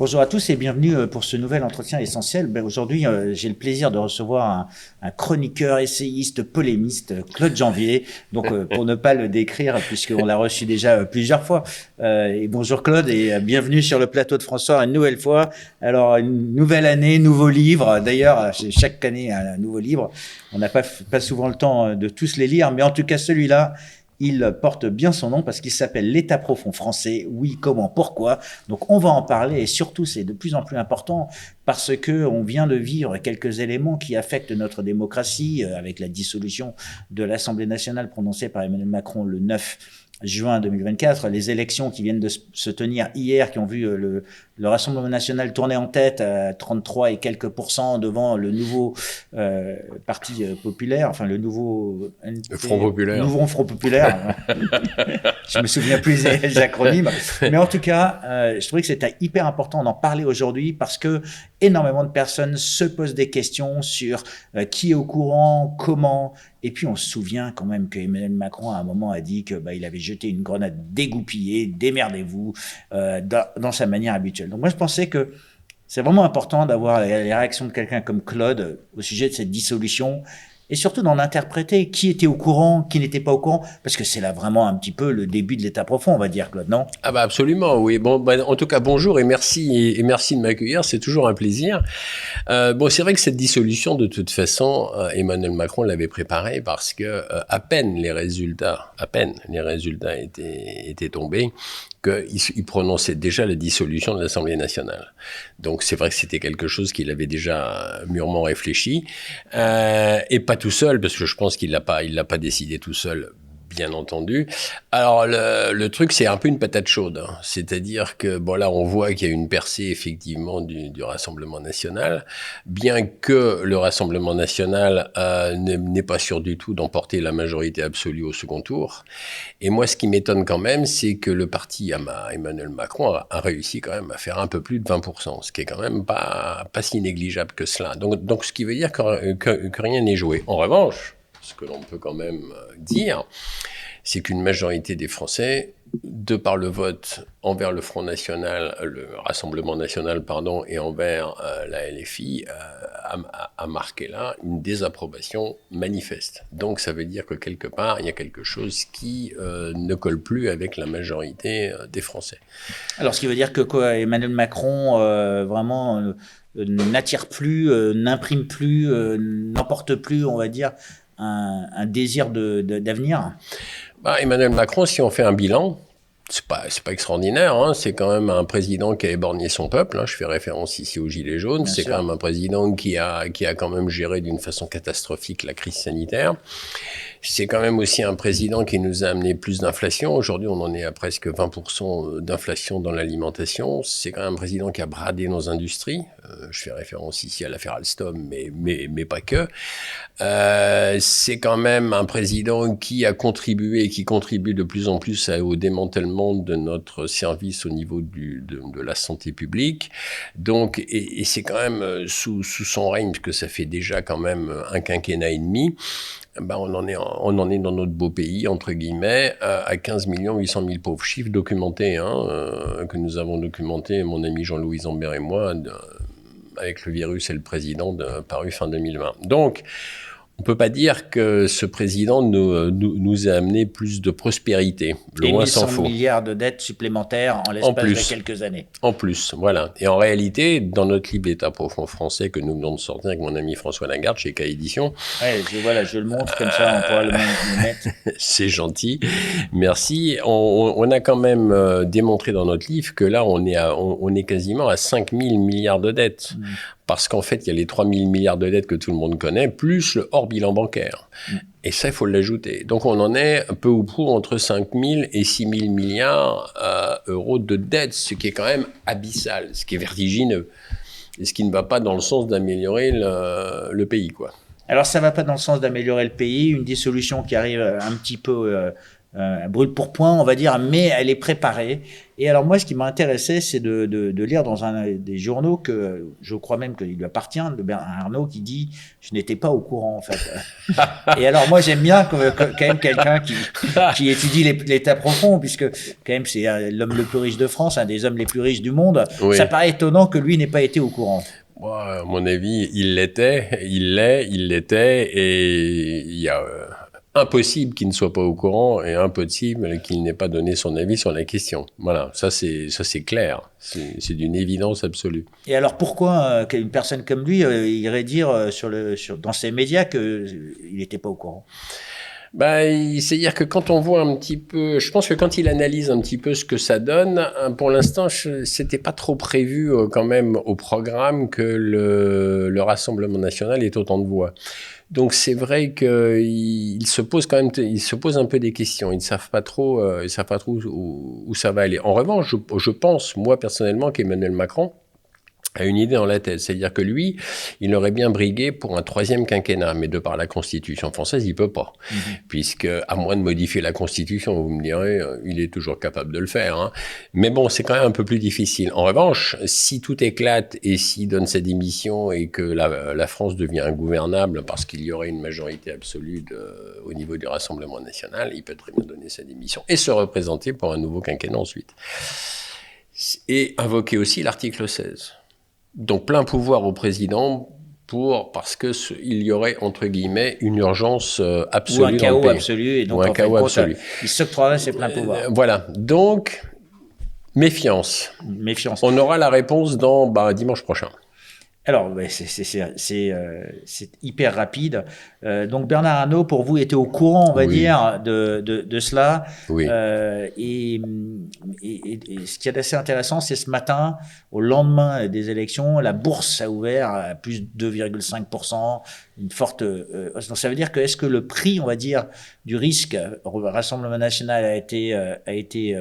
Bonjour à tous et bienvenue pour ce nouvel entretien essentiel. Aujourd'hui, j'ai le plaisir de recevoir un chroniqueur, essayiste, polémiste, Claude Janvier. Donc, pour ne pas le décrire, puisqu'on l'a reçu déjà plusieurs fois. Et bonjour Claude et bienvenue sur le plateau de François une nouvelle fois. Alors, une nouvelle année, nouveau livre. D'ailleurs, chaque année, un nouveau livre. On n'a pas souvent le temps de tous les lire, mais en tout cas, celui-là, il porte bien son nom parce qu'il s'appelle L'État profond français. Oui, comment, pourquoi? Donc on va en parler et surtout c'est de plus en plus important parce que on vient de vivre quelques éléments qui affectent notre démocratie avec la dissolution de l'Assemblée nationale prononcée par Emmanuel Macron le 9 juin 2024, les élections qui viennent de se tenir hier, qui ont vu le Rassemblement national tourner en tête à 33 et quelques pourcents devant le nouveau parti populaire, enfin le nouveau Le Front populaire. nouveau Front populaire. Je me souviens plus des acronymes, mais en tout cas, je trouvais que c'était hyper important d'en parler aujourd'hui parce que énormément de personnes se posent des questions sur qui est au courant, comment. Et puis on se souvient quand même qu'Emmanuel Macron à un moment a dit que il avait jeté une grenade dégoupillée, démerdez-vous, dans sa manière habituelle. Donc moi je pensais que c'est vraiment important d'avoir les réactions de quelqu'un comme Claude au sujet de cette dissolution et surtout d'en interpréter qui était au courant, qui n'était pas au courant, parce que c'est là vraiment un petit peu le début de l'état profond, on va dire, Claude, non? Ah bah absolument, oui. Bon, en tout cas, bonjour et merci de m'accueillir. C'est toujours un plaisir. Bon, c'est vrai que cette dissolution, de toute façon, Emmanuel Macron l'avait préparée parce que à peine les résultats étaient tombés, qu'il prononçait déjà la dissolution de l'Assemblée nationale. Donc c'est vrai que c'était quelque chose qu'il avait déjà mûrement réfléchi, et pas tout seul, parce que je pense qu'il l'a pas décidé tout seul, bien entendu. Alors le truc, c'est un peu une patate chaude, hein. C'est-à-dire que bon là, on voit qu'il y a une percée effectivement du Rassemblement national, bien que le Rassemblement national n'est pas sûr du tout d'emporter la majorité absolue au second tour. Et moi, ce qui m'étonne quand même, c'est que le parti Emmanuel Macron a réussi quand même à faire un peu plus de 20%, ce qui est quand même pas si négligeable que cela. Donc ce qui veut dire que rien n'est joué. En revanche, ce que l'on peut quand même dire, c'est qu'une majorité des Français, de par le vote envers le Front National, le Rassemblement National, pardon, et envers la LFI, a marqué là une désapprobation manifeste. Donc ça veut dire que quelque part, il y a quelque chose qui ne colle plus avec la majorité des Français. Alors, ce qui veut dire que quoi, Emmanuel Macron vraiment n'attire plus, n'imprime plus, n'emporte plus, on va dire, un désir d'avenir. Emmanuel Macron, si on fait un bilan, c'est pas extraordinaire, hein. C'est quand même un président qui a éborgné son peuple, hein. Je fais référence ici aux Gilets jaunes. Bien C'est sûr. quand même un président qui a quand même géré d'une façon catastrophique la crise sanitaire. C'est quand même aussi un président qui nous a amené plus d'inflation. Aujourd'hui, on en est à presque 20% d'inflation dans l'alimentation. C'est quand même un président qui a bradé nos industries. Je fais référence ici à l'affaire Alstom, mais pas que. C'est quand même un président qui a contribué et qui contribue de plus en plus au démantèlement de notre service au niveau de la santé publique. Donc, et c'est quand même sous son règne, puisque ça fait déjà quand même un quinquennat et demi, on en est dans notre beau pays, entre guillemets, à 15 800 000 pauvres. Chiffres documentés, hein, que nous avons documentés, mon ami Jean-Louis Zambert et moi, avec le virus et le président, paru fin 2020. Donc, on ne peut pas dire que ce président nous a amené plus de prospérité, loin s'en 1100 faut. milliards de dettes supplémentaires en l'espace de quelques années. En plus, voilà. Et en réalité, dans notre livre L'État profond français que nous venons de sortir avec mon ami François Lagarde chez K Édition. Ouais, je le montre comme ça, on pourra le mettre. C'est gentil, merci. On a quand même démontré dans notre livre que là, on est quasiment à 5 000 milliards de dettes. Parce qu'en fait, il y a les 3 000 milliards de dettes que tout le monde connaît, plus le hors-bilan bancaire. Et ça, il faut l'ajouter. Donc, on en est peu ou prou entre 5 000 et 6 000 milliards euros de dettes, ce qui est quand même abyssal, ce qui est vertigineux, et ce qui ne va pas dans le sens d'améliorer le pays, quoi. Alors, ça va pas dans le sens d'améliorer le pays. Une dissolution qui arrive un petit peu brûle pour point, on va dire, mais elle est préparée. Et alors moi, ce qui m'a intéressé, c'est de lire dans un des journaux que je crois même qu'il lui appartient, de Bernard Arnault, qui dit « je n'étais pas au courant en fait ». Et alors moi, j'aime bien quand même quelqu'un qui étudie l'état profond, puisque quand même c'est l'homme le plus riche de France, un des hommes les plus riches du monde. Oui. Ça paraît étonnant que lui n'ait pas été au courant. À mon avis, il l'était, et il y a impossible qu'il ne soit pas au courant et impossible qu'il n'ait pas donné son avis sur la question. Voilà, ça c'est clair, c'est d'une évidence absolue. Et alors pourquoi une personne comme lui irait dire dans ces médias qu'il n'était pas au courant? C'est-à-dire que quand on voit un petit peu, je pense que quand il analyse un petit peu ce que ça donne, pour l'instant, c'était pas trop prévu quand même au programme que le Rassemblement national ait autant de voix. Donc c'est vrai qu'il se pose quand même, il se pose un peu des questions. Ils ne savent pas trop, où ça va aller. En revanche, je pense, moi personnellement, qu'Emmanuel Macron a une idée dans la tête, c'est-à-dire que lui, il aurait bien brigué pour un 3e quinquennat, mais de par la Constitution française, il peut pas, puisque à moins de modifier la Constitution, vous me direz, il est toujours capable de le faire, hein. Mais bon, c'est quand même un peu plus difficile. En revanche, si tout éclate et s'il donne sa démission et que la France devient ingouvernable parce qu'il y aurait une majorité absolue au niveau du Rassemblement national, il peut très bien donner sa démission et se représenter pour un nouveau quinquennat ensuite. Et invoquer aussi l'article 16. Donc plein pouvoir au président parce que il y aurait entre guillemets une urgence absolue, ou un chaos absolu, et donc un chaos absolu. Il s'octroierait ses pleins pouvoirs. Voilà, donc méfiance. On aura la réponse dans dimanche prochain. Alors, c'est hyper rapide. Donc, Bernard Arnault, pour vous, était au courant, on va dire, de cela. Oui. Et ce qui est assez intéressant, c'est ce matin, au lendemain des élections, la bourse a ouvert à plus de 2,5%, une forte hausse. Donc, ça veut dire que est-ce que le prix, on va dire, du risque au Rassemblement national a été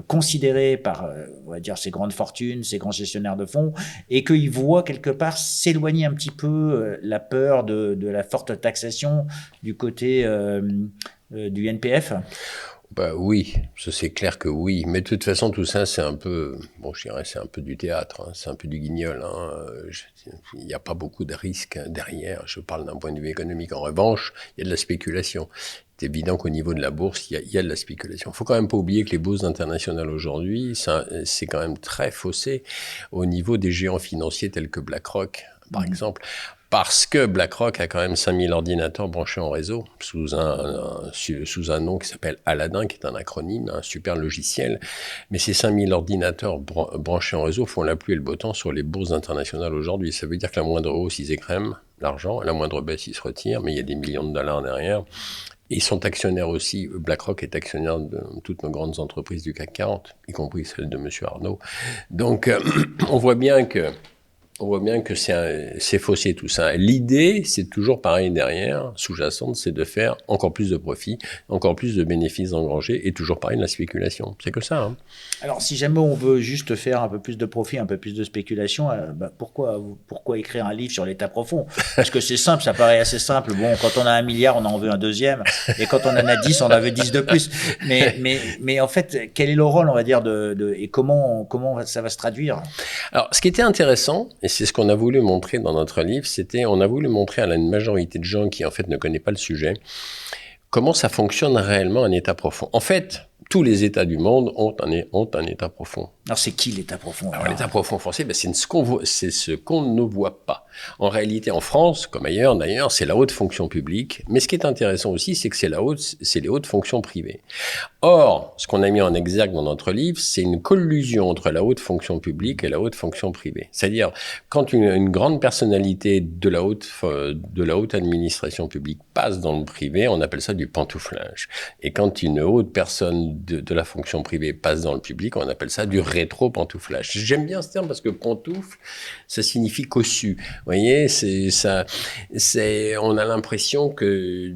considérés par, on va dire, ces grandes fortunes, ces grands gestionnaires de fonds, et qu'ils voient quelque part s'éloigner un petit peu la peur de la forte taxation du côté du NPF? Oui, ça c'est clair que oui. Mais de toute façon, tout ça, c'est un peu, je dirais, c'est un peu du théâtre, hein, c'est un peu du guignol, hein. Il n'y a pas beaucoup de risques derrière. Je parle d'un point de vue économique. En revanche, il y a de la spéculation. C'est évident qu'au niveau de la bourse, il y a de la spéculation. Il ne faut quand même pas oublier que les bourses internationales aujourd'hui, c'est quand même très faussé au niveau des géants financiers tels que BlackRock, par exemple. Parce que BlackRock a quand même 5000 ordinateurs branchés en réseau sous un nom qui s'appelle Aladdin, qui est un acronyme, un super logiciel. Mais ces 5000 ordinateurs branchés en réseau font la pluie et le beau temps sur les bourses internationales aujourd'hui. Ça veut dire que la moindre hausse, ils écrèment l'argent, la moindre baisse, ils se retirent, mais il y a des millions de dollars derrière. Et ils sont actionnaires aussi. BlackRock est actionnaire de toutes nos grandes entreprises du CAC 40, y compris celle de M. Arnault. Donc, on voit bien que c'est faussé tout ça. L'idée, c'est toujours pareil derrière, sous-jacente, c'est de faire encore plus de profits, encore plus de bénéfices engrangés, et toujours pareil de la spéculation. C'est que ça, hein. Alors, si jamais on veut juste faire un peu plus de profit, un peu plus de spéculation, pourquoi écrire un livre sur l'état profond? Parce que c'est simple, ça paraît assez simple. Bon, quand on a 1 milliard, on en veut un deuxième, et quand on en a 10, on en veut 10 de plus. Mais en fait, quel est le rôle, on va dire, et comment ça va se traduire? Alors, ce qui était intéressant, et c'est ce qu'on a voulu montrer dans notre livre, on a voulu montrer à une majorité de gens qui, en fait, ne connaissent pas le sujet, comment ça fonctionne réellement un état profond. En fait, tous les États du monde ont un état profond. Alors, c'est qui l'état profond? Alors, l'état profond français, c'est ce qu'on ne voit pas. En réalité, en France, comme ailleurs d'ailleurs, c'est la haute fonction publique. Mais ce qui est intéressant aussi, c'est que c'est les hautes fonctions privées. Or, ce qu'on a mis en exergue dans notre livre, c'est une collusion entre la haute fonction publique et la haute fonction privée. C'est-à-dire, quand une grande personnalité de la haute administration publique passe dans le privé, on appelle ça du pantouflage. Et quand une haute personne de la fonction privée passe dans le public, on appelle ça du rétro-pantouflage. J'aime bien ce terme parce que pantoufle, ça signifie cossu. Vous voyez, on a l'impression que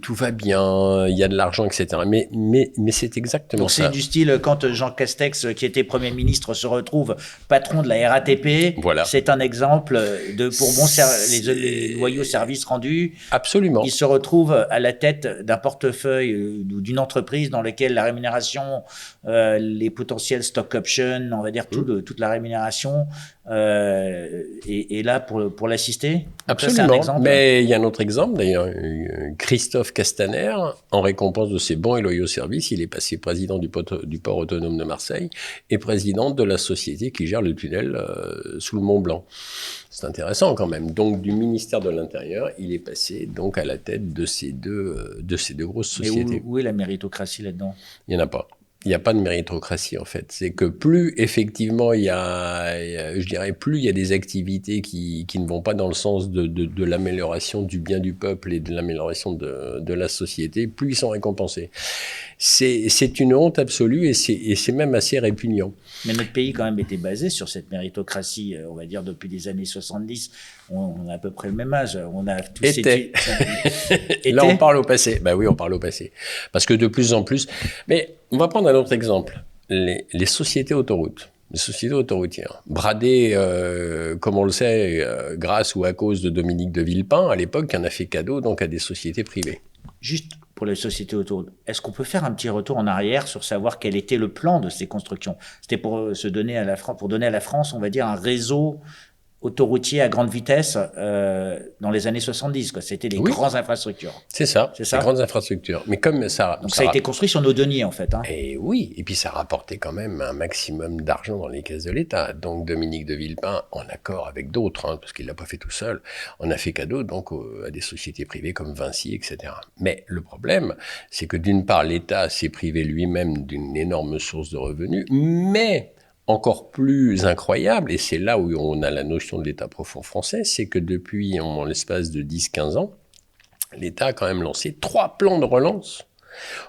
tout va bien, il y a de l'argent, etc. Mais c'est exactement donc ça. c'est du style quand Jean Castex, qui était Premier ministre, se retrouve patron de la RATP. Voilà. C'est un exemple de pour les loyaux services rendus. Absolument. Il se retrouve à la tête d'un portefeuille ou d'une entreprise dans laquelle la rémunération, les potentiels stock options, on va dire toute la rémunération est là pour l'assister. Absolument. Ça, mais il y a un autre exemple d'ailleurs. Christophe Castaner, en récompense de ses bons et loyaux services, il est passé président du port autonome de Marseille et président de la société qui gère le tunnel sous le Mont Blanc. C'est intéressant quand même. Donc du ministère de l'Intérieur, il est passé donc à la tête de ces deux grosses sociétés. Mais où est la méritocratie là-dedans? Il n'y en a pas. Il n'y a pas de méritocratie en fait. C'est que plus effectivement je dirais plus il y a des activités qui ne vont pas dans le sens de l'amélioration du bien du peuple et de l'amélioration de la société, plus ils sont récompensés. C'est une honte absolue et c'est même assez répugnant. Mais notre pays quand même était basé sur cette méritocratie, on va dire depuis les années 70. On a à peu près le même âge. On a tous été. Là on parle au passé. Ben oui, on parle au passé. Parce que de plus en plus. Mais on va prendre un autre exemple. Les sociétés autoroutes. Les sociétés autoroutières, bradées, comme on le sait, grâce ou à cause de Dominique de Villepin, à l'époque, qui en a fait cadeau donc à des sociétés privées. Juste pour les sociétés autoroutes, est-ce qu'on peut faire un petit retour en arrière sur savoir quel était le plan de ces constructions? C'était pour donner à la France, on va dire, un réseau autoroutier à grande vitesse dans les années 70. C'était les grandes infrastructures. C'est ça, les grandes infrastructures. Mais comme ça... Donc ça a été construit sur nos deniers, en fait. Hein. Et oui, et puis ça rapportait quand même un maximum d'argent dans les caisses de l'État. Donc Dominique de Villepin, en accord avec d'autres, parce qu'il ne l'a pas fait tout seul, on a fait cadeau donc à des sociétés privées comme Vinci, etc. Mais le problème, c'est que d'une part, l'État s'est privé lui-même d'une énorme source de revenus, mais... encore plus incroyable, et c'est là où on a la notion de l'État profond français, c'est que depuis en l'espace de 10-15 ans, l'État a quand même lancé 3 plans de relance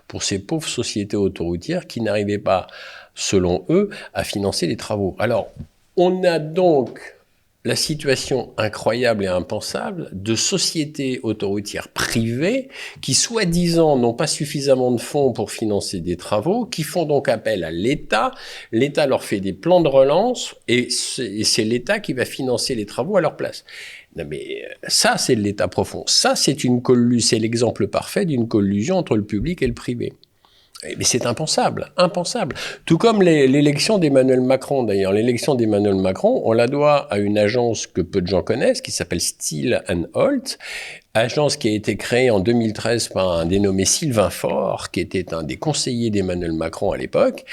pour ces pauvres sociétés autoroutières qui n'arrivaient pas, selon eux, à financer les travaux. Alors, on a donc la situation incroyable et impensable de sociétés autoroutières privées qui, soi-disant, n'ont pas suffisamment de fonds pour financer des travaux, qui font donc appel à l'État. L'État leur fait des plans de relance et c'est l'État qui va financer les travaux à leur place. Non mais ça, c'est de l'État profond. Ça, c'est c'est l'exemple parfait d'une collusion entre le public et le privé. Mais c'est impensable, impensable. Tout comme l'élection d'Emmanuel Macron, d'ailleurs. L'élection d'Emmanuel Macron, on la doit à une agence que peu de gens connaissent, qui s'appelle Steel & Holt, agence qui a été créée en 2013 par un dénommé Sylvain Faure, qui était un des conseillers d'Emmanuel Macron à l'époque.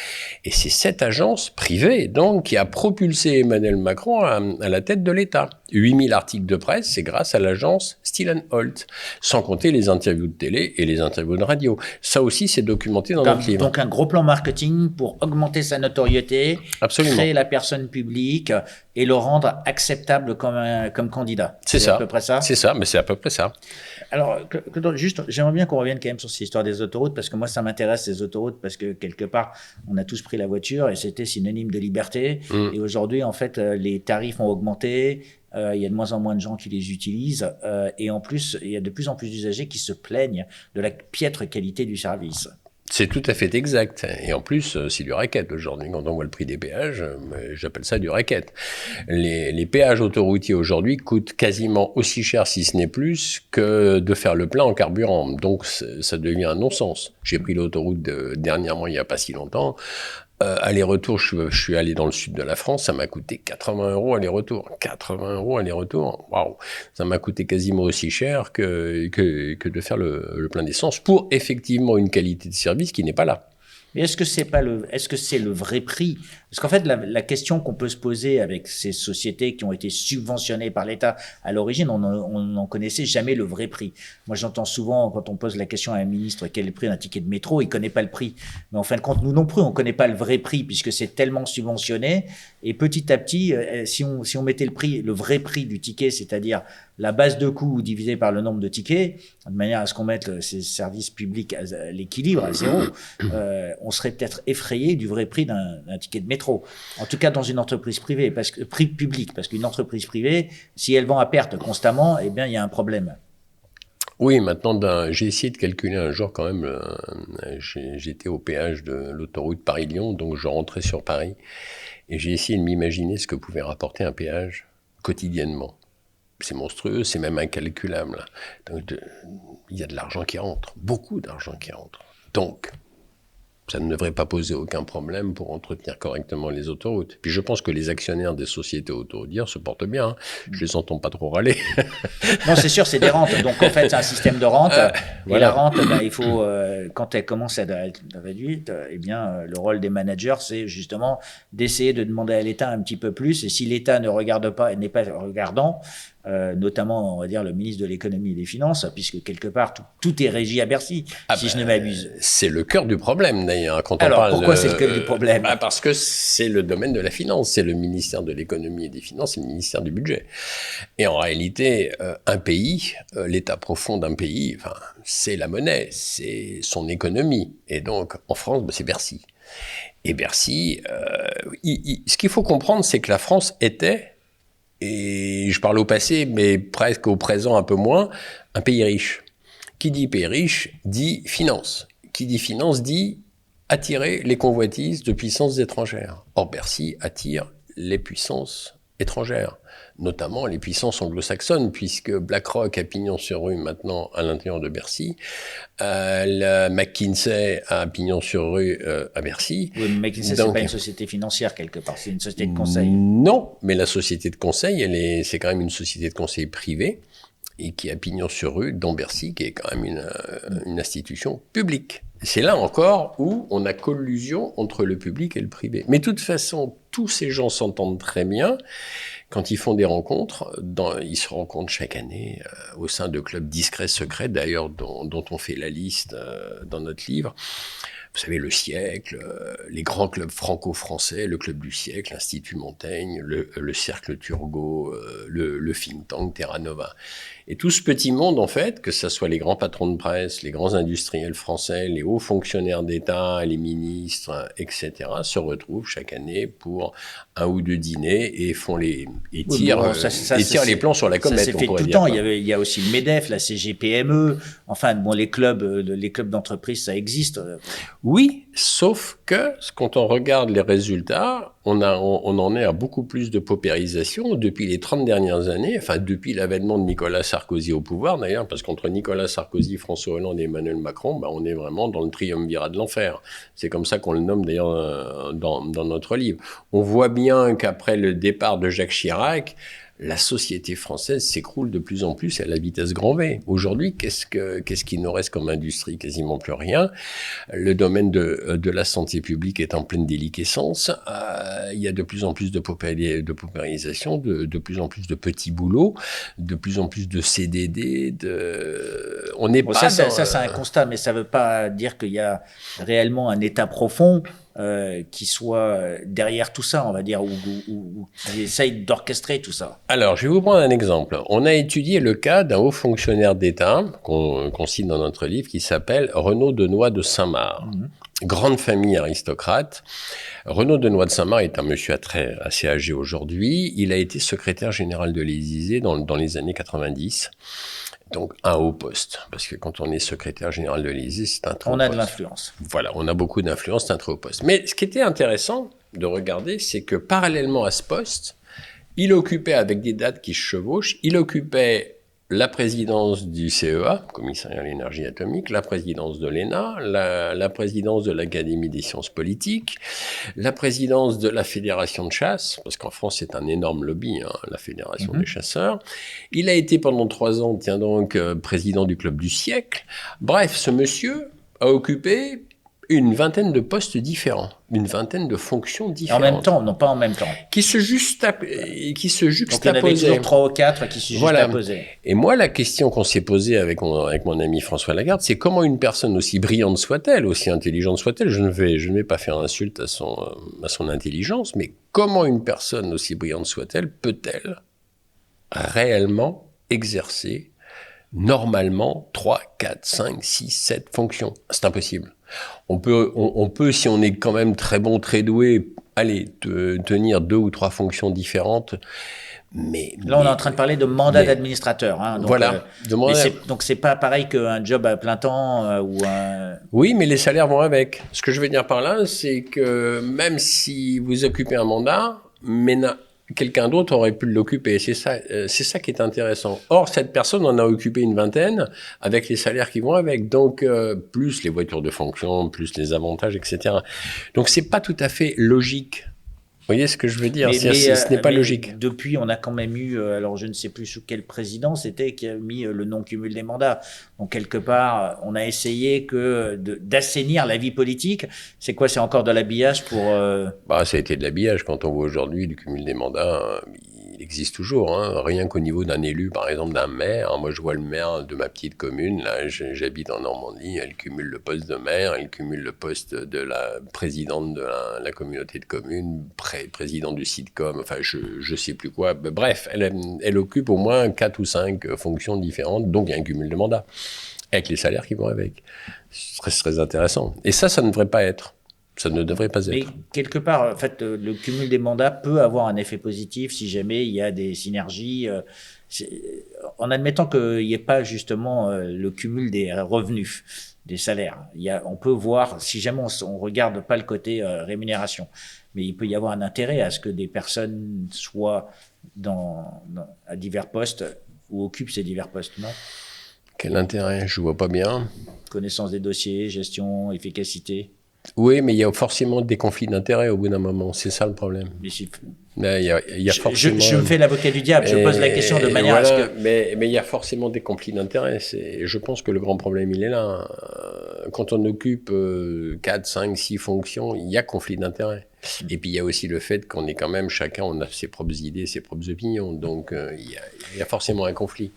Et c'est cette agence privée, donc, qui a propulsé Emmanuel Macron à la tête de l'État. 8000 articles de presse, c'est grâce à l'agence Steel & Holt, sans compter les interviews de télé et les interviews de radio. Ça aussi, c'est documenté dans notre livre. Donc un gros plan marketing pour augmenter sa notoriété, absolument, créer la personne publique et le rendre acceptable comme candidat. C'est ça. À peu près ça. C'est ça, mais c'est à peu près ça. Alors, juste, j'aimerais bien qu'on revienne quand même sur cette histoire des autoroutes, parce que moi, ça m'intéresse, ces autoroutes, parce que quelque part, on a tous pris la voiture et c'était synonyme de liberté. Et aujourd'hui, en fait, les tarifs ont augmenté. Il y a de moins en moins de gens qui les utilisent. Et en plus, il y a de plus en plus d'usagers qui se plaignent de la piètre qualité du service. C'est tout à fait exact. Et en plus, c'est du racket aujourd'hui. Quand on voit le prix des péages, j'appelle ça du racket. Les péages autoroutiers aujourd'hui coûtent quasiment aussi cher, si ce n'est plus, que de faire le plein en carburant. Donc, ça devient un non-sens. J'ai pris l'autoroute dernièrement, il n'y a pas si longtemps. Aller-retour, je suis allé dans le sud de la France, ça m'a coûté 80 € aller-retour. 80 € aller-retour, waouh! Ça m'a coûté quasiment aussi cher que de faire le plein d'essence pour effectivement une qualité de service qui n'est pas là. Mais est-ce que c'est le vrai prix? Parce qu'en fait, la question qu'on peut se poser avec ces sociétés qui ont été subventionnées par l'État à l'origine, on n'en connaissait jamais le vrai prix. Moi, j'entends souvent, quand on pose la question à un ministre, quel est le prix d'un ticket de métro, il connaît pas le prix. Mais en fin de compte, nous non plus, on connaît pas le vrai prix, puisque c'est tellement subventionné. Et petit à petit, si on mettait le vrai prix du ticket, c'est-à-dire la base de coût divisée par le nombre de tickets, de manière à ce qu'on mette ces services publics à l'équilibre, à zéro, on serait peut-être effrayé du vrai prix d'un ticket de métro. En tout cas, dans une entreprise privée, prix public, parce qu'une entreprise privée, si elle vend à perte constamment, eh bien, il y a un problème. Oui, maintenant, j'ai essayé de calculer un jour quand même, j'étais au péage de l'autoroute Paris-Lyon, donc je rentrais sur Paris, et j'ai essayé de m'imaginer ce que pouvait rapporter un péage quotidiennement. C'est monstrueux, c'est même incalculable. Donc, il y a de l'argent qui rentre, beaucoup d'argent qui rentre. Donc, ça ne devrait pas poser aucun problème pour entretenir correctement les autoroutes. Puis je pense que les actionnaires des sociétés autoroutières se portent bien. Hein. Je les entends pas trop râler. Non, c'est sûr, c'est des rentes. Donc, en fait, c'est un système de rente. Et voilà. la rente, il faut, quand elle commence à être réduite, eh bien, le rôle des managers, c'est justement d'essayer de demander à l'État un petit peu plus. Et si l'État ne regarde pas et n'est pas regardant, notamment, on va dire, le ministre de l'économie et des finances, puisque quelque part, tout est régi à Bercy, si je ne m'abuse. C'est le cœur du problème, d'ailleurs. Quand Alors, on parle, pourquoi c'est le cœur du problème? Parce que c'est le domaine de la finance. C'est le ministère de l'économie et des finances, c'est le ministère du budget. Et en réalité, un pays, l'état profond d'un pays, enfin, c'est la monnaie, c'est son économie. Et donc, en France, c'est Bercy. Et Bercy, ce qu'il faut comprendre, c'est que la France était, et je parle au passé, mais presque au présent un peu moins, un pays riche. Qui dit pays riche, dit finance. Qui dit finance, dit attirer les convoitises de puissances étrangères. Or, Bercy attire les puissances étrangères, notamment les puissances anglo-saxonnes, puisque BlackRock a pignon sur rue maintenant à l'intérieur de Bercy, la McKinsey a pignon sur rue à Bercy. Oui, mais McKinsey, c'est pas une société financière quelque part, c'est une société de conseil. Non, mais la société de conseil, c'est quand même une société de conseil privée et qui a pignon sur rue dans Bercy, qui est quand même une institution publique. C'est là encore où on a collusion entre le public et le privé. Mais de toute façon, tous ces gens s'entendent très bien. Quand ils font des rencontres, ils se rencontrent chaque année au sein de clubs discrets, secrets, d'ailleurs dont on fait la liste dans notre livre. Vous savez, le siècle, les grands clubs franco-français, le club du siècle, l'Institut Montaigne, le cercle Turgot, le think tank Terra Nova. Et tout ce petit monde, en fait, que ce soit les grands patrons de presse, les grands industriels français, les hauts fonctionnaires d'État, les ministres, etc., se retrouvent chaque année pour un ou deux dyners et tirent les plans sur la comète. Ça s'est fait tout le temps. Il y a aussi le MEDEF, la CGPME. Enfin, bon, les clubs d'entreprise, ça existe. Oui, sauf que quand on regarde les résultats, on en est à beaucoup plus de paupérisation depuis les 30 dernières années, enfin depuis l'avènement de Nicolas Sarkozy au pouvoir d'ailleurs, parce qu'entre Nicolas Sarkozy, François Hollande et Emmanuel Macron, on est vraiment dans le triumvirat de l'enfer. C'est comme ça qu'on le nomme d'ailleurs dans notre livre. On voit bien qu'après le départ de Jacques Chirac, la société française s'écroule de plus en plus à la vitesse grand V. Aujourd'hui, qu'est-ce qu'il nous reste comme industrie? Quasiment plus rien. Le domaine de la santé publique est en pleine déliquescence. Il y a de plus en plus de paupérisation, de plus en plus de petits boulots, de plus en plus de CDD. On n'est pas ça, c'est un constat, mais ça ne veut pas dire qu'il y a réellement un état profond qui soit derrière tout ça, on va dire, ou qui essaye d'orchestrer tout ça. Alors, je vais vous prendre un exemple. On a étudié le cas d'un haut fonctionnaire d'État qu'on cite dans notre livre qui s'appelle Renaud Denoy de Saint-Marc. Grande famille aristocrate. Renaud Denoy de Saint-Marc est un monsieur assez âgé aujourd'hui. Il a été secrétaire général de l'Élysée dans les années 90. Donc, un haut poste. Parce que quand on est secrétaire général de l'Élysée, c'est un très haut poste. On a de l'influence. Voilà, on a beaucoup d'influence, c'est un très haut poste. Mais ce qui était intéressant de regarder, c'est que parallèlement à ce poste, il occupait, avec des dates qui se chevauchent, il occupait la présidence du CEA, Commissariat à l'énergie atomique, la présidence de l'ENA, la présidence de l'Académie des sciences politiques, la présidence de la Fédération de chasse, parce qu'en France c'est un énorme lobby, la Fédération des chasseurs. Il a été pendant 3 ans, président du Club du siècle. Bref, ce monsieur a occupé une vingtaine de postes différents, une vingtaine de fonctions différentes. En même temps, non pas en même temps. Qui se juxtaposaient. Donc il y en avait toujours 3 ou 4 qui se juxtaposaient. Voilà. Et moi, la question qu'on s'est posée avec mon ami François Lagarde, c'est comment une personne aussi brillante soit-elle, aussi intelligente soit-elle, je ne vais pas faire insulte à son intelligence, mais comment une personne aussi brillante soit-elle peut-elle réellement exercer normalement 3, 4, 5, 6, 7 fonctions? C'est impossible. On peut, si on est quand même très bon, très doué, tenir 2 ou 3 fonctions différentes. Là, on est en train de parler de mandat d'administrateur. Hein, donc, voilà. Donc, c'est pas pareil qu'un job à plein temps ou un... Oui, mais les salaires vont avec. Ce que je veux dire par là, c'est que même si vous occupez un mandat, mais quelqu'un d'autre aurait pu l'occuper. C'est ça qui est intéressant. Or, cette personne en a occupé une vingtaine avec les salaires qui vont avec. Donc, plus les voitures de fonction, plus les avantages, etc. Donc, c'est pas tout à fait logique. Vous voyez ce que je veux dire? Ce n'est pas logique. Depuis, on a quand même eu, alors je ne sais plus sous quel président c'était qui a mis le non-cumul des mandats. Donc quelque part, on a essayé d'assainir la vie politique. C'est quoi? C'est encore de l'habillage pour... Ça a été de l'habillage. Quand on voit aujourd'hui le cumul des mandats, il existe toujours. Hein. Rien qu'au niveau d'un élu, par exemple d'un maire. Moi, je vois le maire de ma petite commune. Là, j'habite en Normandie. Elle cumule le poste de maire, elle cumule le poste de la présidente de la communauté de communes, président du sitcom. Enfin, je sais plus quoi. Bref, elle occupe au moins 4 ou 5 fonctions différentes. Donc, il y a un cumul de mandats avec les salaires qui vont avec. C'est très intéressant. Et ça ne devrait pas être. Ça ne devrait pas être. Mais quelque part, en fait, le cumul des mandats peut avoir un effet positif si jamais il y a des synergies, en admettant qu'il n'y ait pas justement le cumul des revenus, des salaires. On peut voir, si jamais on ne regarde pas le côté rémunération, mais il peut y avoir un intérêt à ce que des personnes soient à divers postes ou occupent ces divers postes, non? Quel intérêt? Je ne vois pas bien. Connaissance des dossiers, gestion, efficacité. Oui, mais il y a forcément des conflits d'intérêts au bout d'un moment. C'est ça le problème. Il y a forcément... je me fais l'avocat du diable. Je pose la question de manière à ce que... Mais il y a forcément des conflits d'intérêts. Je pense que le grand problème, il est là. Quand on occupe 4, 5, 6 fonctions, il y a conflit d'intérêts. Et puis il y a aussi le fait qu'on est quand même, chacun, on a ses propres idées, ses propres opinions. Donc il y a forcément un conflit.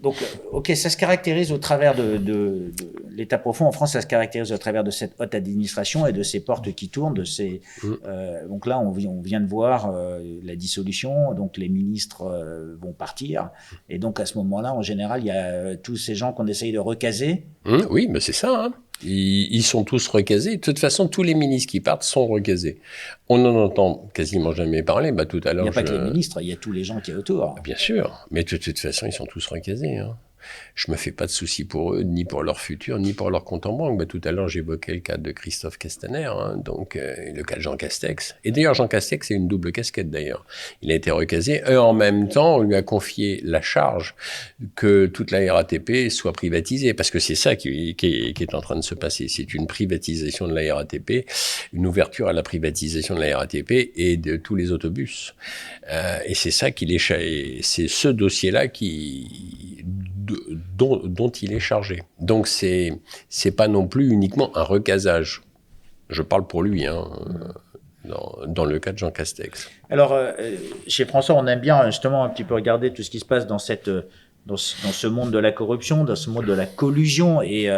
Donc, ok, ça se caractérise au travers de l'État profond en France, ça se caractérise au travers de cette haute administration et de ces portes qui tournent, donc là, on vient de voir la dissolution, donc les ministres vont partir, et donc à ce moment-là, en général, il y a tous ces gens qu'on essaye de recaser. Oui, mais c'est ça, hein. Ils sont tous recasés. De toute façon, tous les ministres qui partent sont recasés. On n'en entend quasiment jamais parler. Tout à l'heure, il n'y a pas que les ministres, il y a tous les gens qui sont autour. Bien sûr, mais de toute façon, ils sont tous recasés. Hein. Je me fais pas de soucis pour eux, ni pour leur futur, ni pour leur compte en banque. Tout à l'heure, j'évoquais le cas de Christophe Castaner, hein, donc le cas de Jean Castex. Et d'ailleurs, Jean Castex, c'est une double casquette d'ailleurs. Il a été recasé et en même temps, on lui a confié la charge que toute la RATP soit privatisée, parce que c'est ça qui est en train de se passer. C'est une privatisation de la RATP, une ouverture à la privatisation de la RATP et de tous les autobus. Et c'est ça c'est ce dossier-là dont il est chargé. Donc c'est pas non plus uniquement un recasage. Je parle pour lui, hein, dans le cas de Jean Castex. Alors, chez François, on aime bien justement un petit peu regarder tout ce qui se passe dans ce monde de la corruption, dans ce monde de la collusion. Et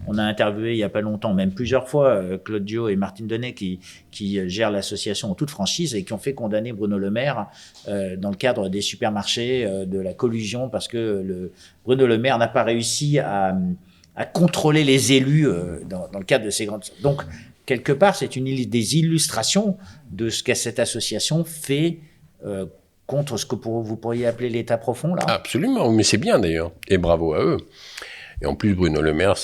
on a interviewé il n'y a pas longtemps, même plusieurs fois, Claude Diot et Martine Denay qui gèrent l'association en toute franchise et qui ont fait condamner Bruno Le Maire dans le cadre des supermarchés de la collusion parce que Bruno Le Maire n'a pas réussi à contrôler les élus dans le cadre de ces grandes... Donc, quelque part, c'est des illustrations de ce que cette association fait contre ce que vous pourriez appeler l'État profond, là. Absolument, mais c'est bien d'ailleurs, et bravo à eux. Et en plus, Bruno Le Maire,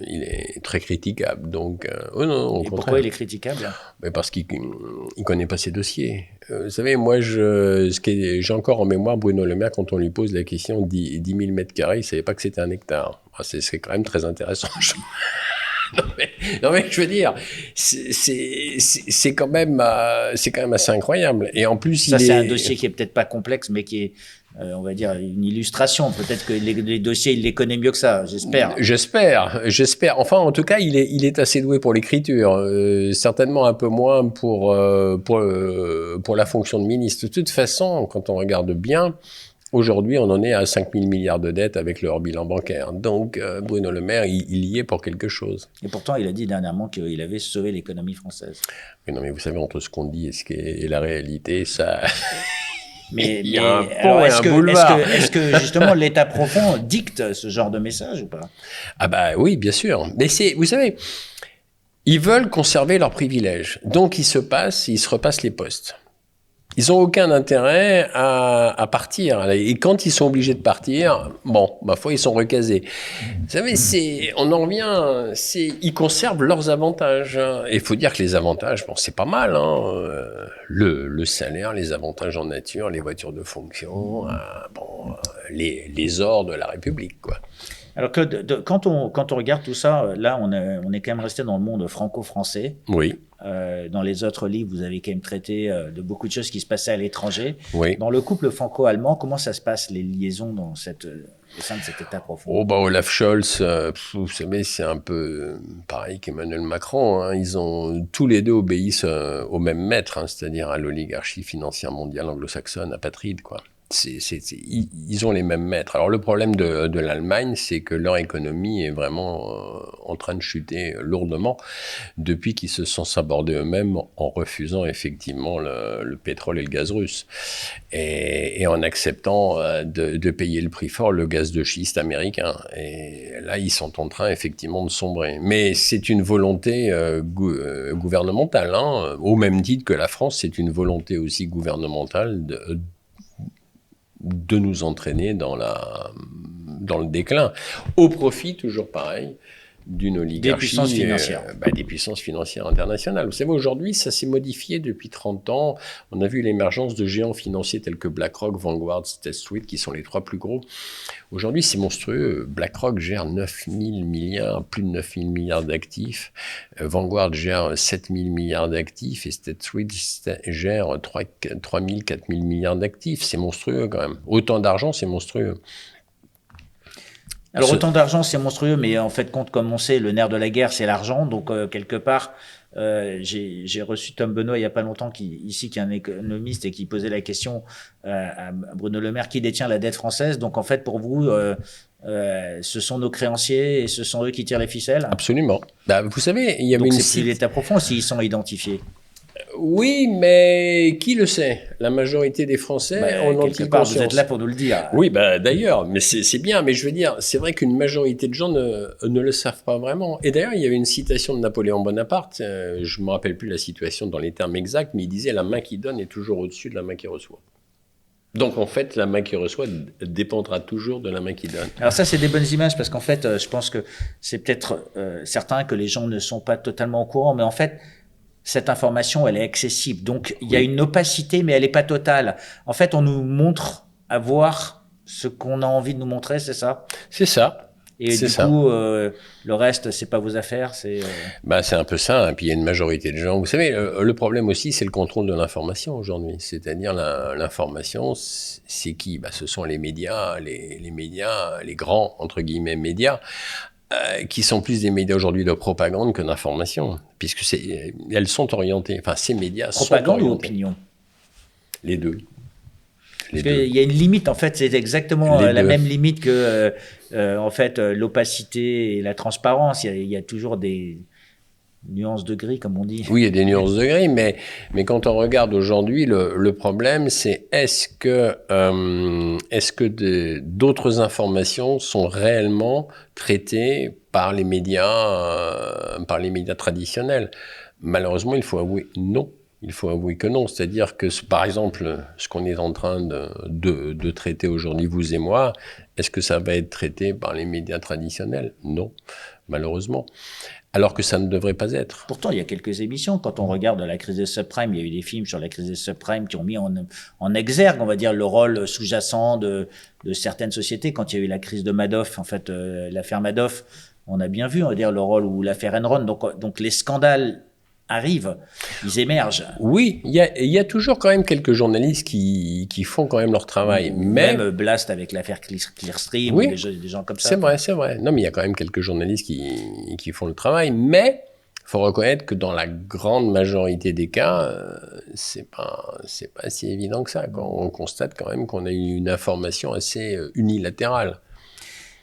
il est très critiquable, donc... non, et pourquoi il est critiquable? Parce qu'il ne connaît pas ses dossiers. Vous savez, moi, j'ai encore en mémoire Bruno Le Maire, quand on lui pose la question 10 000 mètres carrés, il ne savait pas que c'était un hectare. C'est quand même très intéressant. Non mais je veux dire, c'est quand même assez incroyable. Et en plus, c'est un dossier qui est peut-être pas complexe, mais qui est, on va dire, une illustration. Peut-être que les dossiers, il les connaît mieux que ça, j'espère. J'espère. Enfin, en tout cas, il est assez doué pour l'écriture. Certainement un peu moins pour la fonction de ministre. De toute façon, quand on regarde bien, aujourd'hui, on en est à 5 000 milliards de dettes avec leur bilan bancaire. Donc, Bruno Le Maire, il y est pour quelque chose. Et pourtant, il a dit dernièrement qu'il avait sauvé l'économie française. Mais non, mais vous savez, entre ce qu'on dit et la réalité, ça... Mais il y a un pont et un boulevard. Est-ce que justement, l'État profond dicte ce genre de message ou pas? Ah oui, bien sûr. Mais vous savez, ils veulent conserver leurs privilèges. Donc, ils se repassent les postes. Ils n'ont aucun intérêt à partir. Et quand ils sont obligés de partir, bon, ma foi, ils sont recasés. Vous savez, on en revient, ils conservent leurs avantages. Et il faut dire que les avantages, bon, c'est pas mal. Le salaire, les avantages en nature, les voitures de fonction, les ors de la République, quoi. Alors Claude, quand on regarde tout ça, là on est quand même resté dans le monde franco-français. Oui. Dans les autres livres, vous avez quand même traité de beaucoup de choses qui se passaient à l'étranger. Oui. Dans le couple franco-allemand, comment ça se passe, les liaisons au sein de cet État profond? Oh, bah, Olaf Scholz, vous savez, c'est un peu pareil qu'Emmanuel Macron. Hein. Tous les deux obéissent au même maître, hein, c'est-à-dire à l'oligarchie financière mondiale anglo-saxonne, apatride, quoi. Ils ont les mêmes maîtres. Alors le problème de l'Allemagne, c'est que leur économie est vraiment en train de chuter lourdement depuis qu'ils se sont sabordés eux-mêmes en refusant effectivement le pétrole et le gaz russe et en acceptant de payer le prix fort le gaz de schiste américain. Et là, ils sont en train effectivement de sombrer. Mais c'est une volonté gouvernementale, hein, au même titre que la France, c'est une volonté aussi gouvernementale de nous entraîner dans le déclin, au profit, toujours pareil, d'une oligarchie. Des puissances financières. Des puissances financières internationales. Vous savez, aujourd'hui, ça s'est modifié depuis 30 ans. On a vu l'émergence de géants financiers tels que BlackRock, Vanguard, State Street, qui sont les trois plus gros. Aujourd'hui, c'est monstrueux. BlackRock gère 9 000 milliards, plus de 9 000 milliards d'actifs. Vanguard gère 7 000 milliards d'actifs et State Street gère 3 000, 4 000 milliards d'actifs. C'est monstrueux quand même. Autant d'argent, c'est monstrueux. Alors autant d'argent, c'est monstrueux, mais en fait, comme on sait, le nerf de la guerre, c'est l'argent. Donc quelque part, j'ai reçu Tom Benoît il y a pas longtemps, qui est un économiste et qui posait la question à Bruno Le Maire, qui détient la dette française. Donc en fait, pour vous, ce sont nos créanciers et ce sont eux qui tirent les ficelles. Absolument. Vous savez, il y avait donc c'est plus l'État profond s'ils sont identifiés. Oui, mais qui le sait? La majorité des Français en ont quelque part, vous êtes là pour nous le dire. Oui, d'ailleurs, mais c'est bien. Mais je veux dire, c'est vrai qu'une majorité de gens ne le savent pas vraiment. Et d'ailleurs, il y avait une citation de Napoléon Bonaparte, je ne me rappelle plus la situation dans les termes exacts, mais il disait « la main qui donne est toujours au-dessus de la main qui reçoit ». Donc en fait, la main qui reçoit dépendra toujours de la main qui donne. Alors ça, c'est des bonnes images parce qu'en fait, je pense que c'est peut-être certain que les gens ne sont pas totalement au courant, mais en fait, cette information, elle est accessible. Donc, il y a une opacité, mais elle n'est pas totale. En fait, on nous montre à voir ce qu'on a envie de nous montrer, c'est ça? C'est ça. Et du coup, le reste, c'est pas vos affaires, c'est... c'est un peu ça. Et puis, il y a une majorité de gens. Vous savez, le problème aussi, c'est le contrôle de l'information aujourd'hui. C'est-à-dire, l'information, c'est qui? Ce sont les médias, les médias, les grands, entre guillemets, médias, qui sont plus des médias aujourd'hui de propagande que d'information, puisque elles sont orientées, enfin ces médias propagande sont orientés. Ou opinion? Les deux. Parce qu'il y a une limite, en fait, c'est exactement la même limite que en fait l'opacité et la transparence. Il y a toujours des nuances de gris, comme on dit. Oui, il y a des nuances de gris, mais quand on regarde aujourd'hui, le problème, c'est est-ce que d'autres informations sont réellement traitées par les médias traditionnels? Malheureusement, il faut avouer non. Il faut avouer que non. C'est-à-dire que, par exemple, ce qu'on est en train de traiter aujourd'hui, vous et moi, est-ce que ça va être traité par les médias traditionnels? Non, malheureusement. Alors que ça ne devrait pas être. Pourtant, il y a quelques émissions. Quand on regarde la crise des subprimes, il y a eu des films sur la crise des subprimes qui ont mis en exergue, on va dire, le rôle sous-jacent de certaines sociétés. Quand il y a eu la crise de Madoff, en fait, l'affaire Madoff, on a bien vu, on va dire, le rôle, ou l'affaire Enron. Donc les scandales arrivent, ils émergent. Oui, il y a toujours quand même quelques journalistes qui font quand même leur travail. Même Blast avec l'affaire Clearstream, oui, des gens comme ça. C'est vrai. Non, mais il y a quand même quelques journalistes qui font le travail. Mais il faut reconnaître que dans la grande majorité des cas, c'est pas si évident que ça. On constate quand même qu'on a une information assez unilatérale.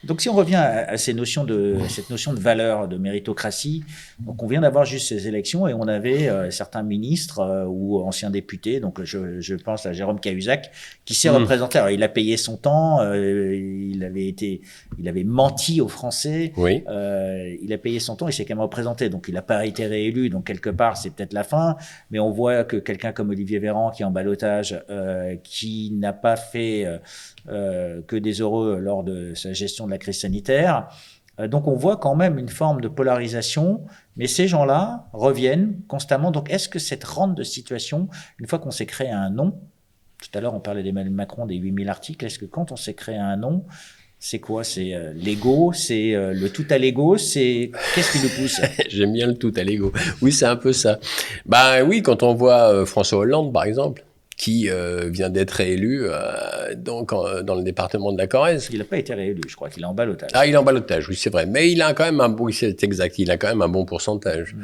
Donc, si on revient à cette notion de valeur, de méritocratie, donc on vient d'avoir juste ces élections et on avait certains ministres ou anciens députés, donc je pense à Jérôme Cahuzac, qui s'est représenté. Alors, il a payé son temps, il avait menti aux Français, Oui. il a payé son temps, il s'est quand même représenté, donc il n'a pas été réélu, donc quelque part c'est peut-être la fin, mais on voit que quelqu'un comme Olivier Véran qui est en ballottage, qui n'a pas fait que des heureux lors de sa gestion de la crise sanitaire. Donc on voit quand même une forme de polarisation, mais ces gens-là reviennent constamment. Donc est-ce que cette rente de situation, une fois qu'on s'est créé un nom, tout à l'heure on parlait d'Emmanuel Macron, des 8000 articles, est-ce que quand on s'est créé un nom, c'est quoi? C'est l'ego, c'est le tout à l'ego, c'est qu'est-ce qui nous pousse? J'aime bien le tout à l'ego. Oui, c'est un peu ça. Bah oui, quand on voit François Hollande, par exemple, qui vient d'être réélu dans le département de la Corrèze. Il n'a pas été réélu, je crois qu'il est en ballottage. Ah, il est en ballottage, oui, c'est vrai. Mais il a quand même un bon, c'est exact, il a quand même un bon pourcentage.